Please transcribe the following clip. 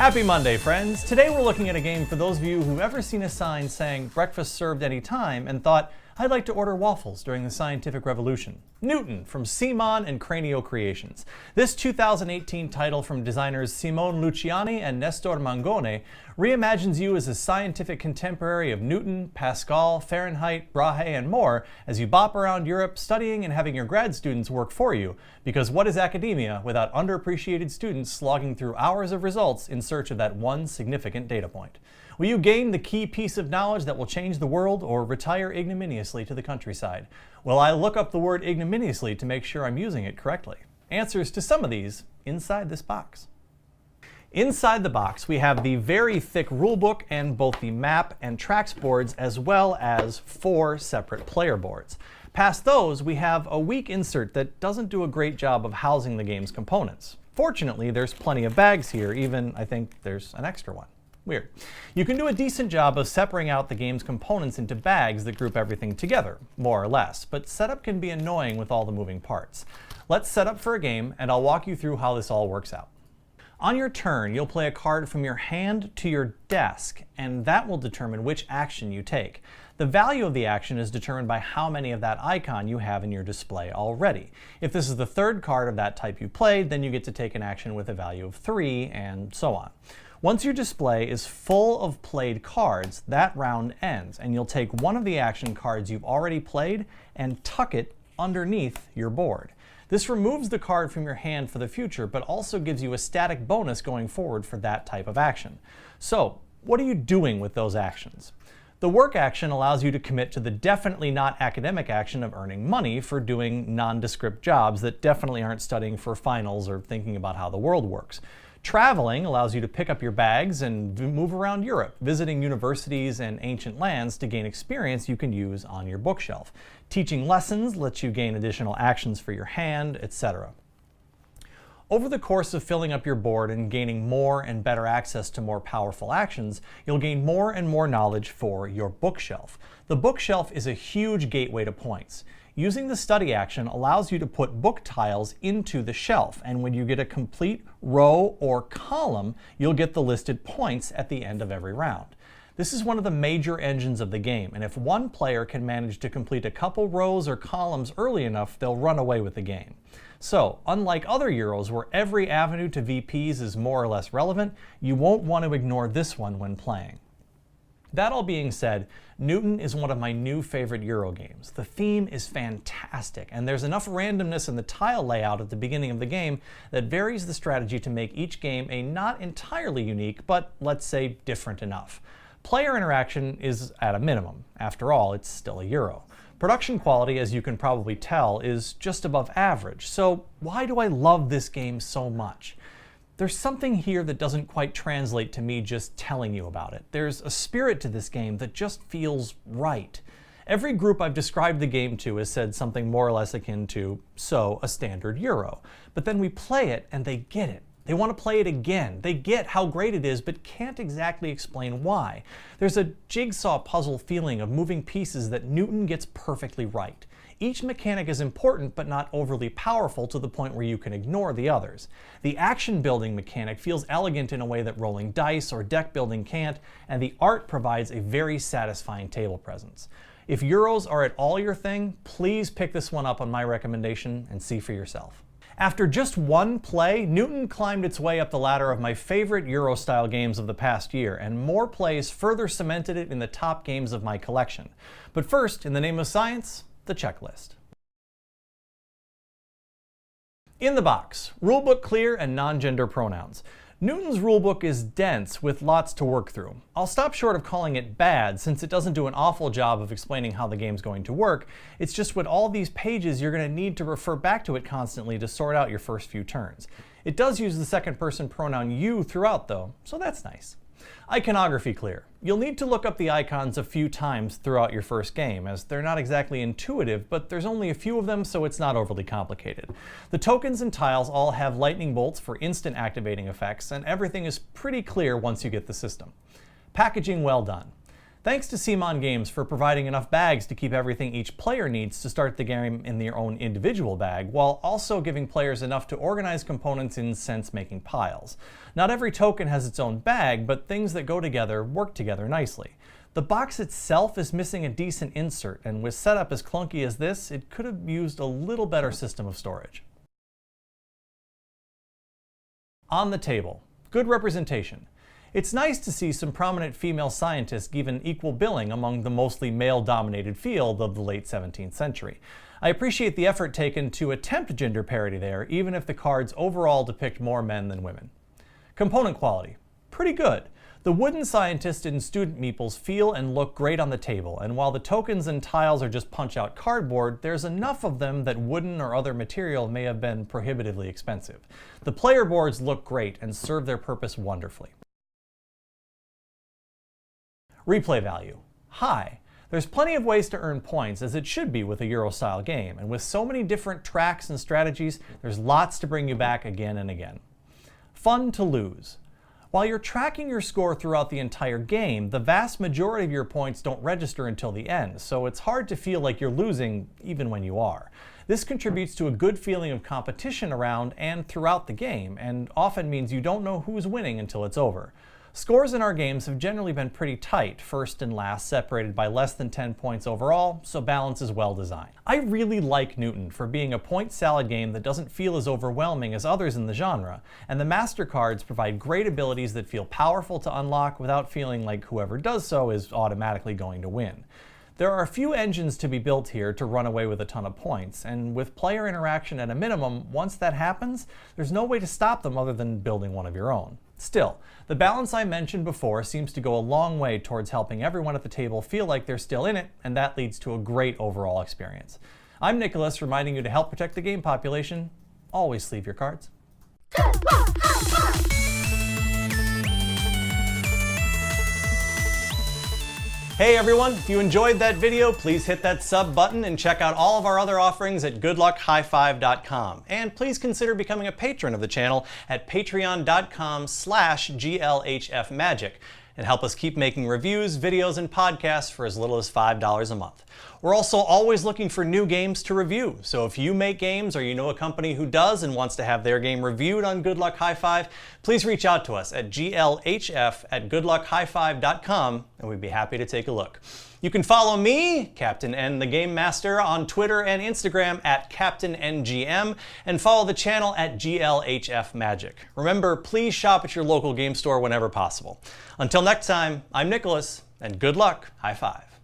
Happy Monday, friends! Today we're looking at a game for those of you who've ever seen a sign saying breakfast served any time and thought, I'd like to order waffles during the scientific revolution. Newton from CMON and Cranio Creations. This 2018 title from designers Simone Luciani and Nestor Mangone reimagines you as a scientific contemporary of Newton, Pascal, Fahrenheit, Brahe, and more as you bop around Europe studying and having your grad students work for you. Because what is academia without underappreciated students slogging through hours of results in search of that one significant data point? Will you gain the key piece of knowledge that will change the world or retire ignominiously to the countryside? Will I look up the word ignominiously to make sure I'm using it correctly? Answers to some of these inside this box. Inside the box, we have the very thick rulebook and both the map and tracks boards, as well as 4 separate player boards. Past those, we have a weak insert that doesn't do a great job of housing the game's components. Fortunately, there's plenty of bags here, even I think there's an extra one. Weird. You can do a decent job of separating out the game's components into bags that group everything together, more or less, but setup can be annoying with all the moving parts. Let's set up for a game, and I'll walk you through how this all works out. On your turn, you'll play a card from your hand to your desk, and that will determine which action you take. The value of the action is determined by how many of that icon you have in your display already. If this is the 3rd card of that type you played, then you get to take an action with a value of 3, and so on. Once your display is full of played cards, that round ends, and you'll take one of the action cards you've already played and tuck it underneath your board. This removes the card from your hand for the future, but also gives you a static bonus going forward for that type of action. So, what are you doing with those actions? The work action allows you to commit to the definitely not academic action of earning money for doing nondescript jobs that definitely aren't studying for finals or thinking about how the world works. Traveling allows you to pick up your bags and move around Europe, visiting universities and ancient lands to gain experience you can use on your bookshelf. Teaching lessons lets you gain additional actions for your hand, etc. Over the course of filling up your board and gaining more and better access to more powerful actions, you'll gain more and more knowledge for your bookshelf. The bookshelf is a huge gateway to points. Using the study action allows you to put book tiles into the shelf, and when you get a complete row or column, you'll get the listed points at the end of every round. This is one of the major engines of the game, and if one player can manage to complete a couple rows or columns early enough, they'll run away with the game. So, unlike other Euros where every avenue to VPs is more or less relevant, you won't want to ignore this one when playing. That all being said, Newton is one of my new favorite Euro games. The theme is fantastic, and there's enough randomness in the tile layout at the beginning of the game that varies the strategy to make each game a not entirely unique, but let's say different enough. Player interaction is at a minimum. After all, it's still a Euro. Production quality, as you can probably tell, is just above average. So why do I love this game so much? There's something here that doesn't quite translate to me just telling you about it. There's a spirit to this game that just feels right. Every group I've described the game to has said something more or less akin to, so, a standard Euro. But then we play it and they get it. They want to play it again. They get how great it is, but can't exactly explain why. There's a jigsaw puzzle feeling of moving pieces that Newton gets perfectly right. Each mechanic is important, but not overly powerful to the point where you can ignore the others. The action building mechanic feels elegant in a way that rolling dice or deck building can't, and the art provides a very satisfying table presence. If Euros are at all your thing, please pick this one up on my recommendation and see for yourself. After just one play, Newton climbed its way up the ladder of my favorite Euro-style games of the past year, and more plays further cemented it in the top games of my collection. But first, in the name of science, the checklist. In the box, rulebook clear and non-gender pronouns. Newton's rulebook is dense with lots to work through. I'll stop short of calling it bad since it doesn't do an awful job of explaining how the game's going to work. It's just with all these pages you're going to need to refer back to it constantly to sort out your first few turns. It does use the second person pronoun you throughout though, so that's nice. Iconography clear. You'll need to look up the icons a few times throughout your first game, as they're not exactly intuitive, but there's only a few of them, so it's not overly complicated. The tokens and tiles all have lightning bolts for instant activating effects, and everything is pretty clear once you get the system. Packaging well done. Thanks to CMON Games for providing enough bags to keep everything each player needs to start the game in their own individual bag, while also giving players enough to organize components in sense-making piles. Not every token has its own bag, but things that go together work together nicely. The box itself is missing a decent insert, and with setup as clunky as this, it could have used a little better system of storage. On the table, good representation. It's nice to see some prominent female scientists given equal billing among the mostly male-dominated field of the late 17th century. I appreciate the effort taken to attempt gender parity there, even if the cards overall depict more men than women. Component quality, pretty good. The wooden scientist and student meeples feel and look great on the table, and while the tokens and tiles are just punch-out cardboard, there's enough of them that wooden or other material may have been prohibitively expensive. The player boards look great and serve their purpose wonderfully. Replay value, high. There's plenty of ways to earn points, as it should be with a Euro-style game, and with so many different tracks and strategies, there's lots to bring you back again and again. Fun to lose. While you're tracking your score throughout the entire game, the vast majority of your points don't register until the end, so it's hard to feel like you're losing even when you are. This contributes to a good feeling of competition around and throughout the game, and often means you don't know who's winning until it's over. Scores in our games have generally been pretty tight, first and last separated by less than 10 points overall, so balance is well designed. I really like Newton for being a point salad game that doesn't feel as overwhelming as others in the genre, and the master cards provide great abilities that feel powerful to unlock without feeling like whoever does so is automatically going to win. There are a few engines to be built here to run away with a ton of points, and with player interaction at a minimum, once that happens, there's no way to stop them other than building one of your own. Still, the balance I mentioned before seems to go a long way towards helping everyone at the table feel like they're still in it, and that leads to a great overall experience. I'm Nicholas, reminding you to help protect the game population. Always sleeve your cards. Hey everyone, if you enjoyed that video, please hit that sub button and check out all of our other offerings at goodluckhighfive.com. And please consider becoming a patron of the channel at patreon.com/GLHFmagic and help us keep making reviews, videos, and podcasts for as little as $5 a month. We're also always looking for new games to review, so if you make games or you know a company who does and wants to have their game reviewed on Good Luck High Five, please reach out to us at glhf@goodluckhighfive.com and we'd be happy to take a look. You can follow me, Captain N the Game Master, on Twitter and Instagram at CaptainNGM, and follow the channel at GLHF Magic. Remember, please shop at your local game store whenever possible. Until next time, I'm Nicholas, and good luck, high five.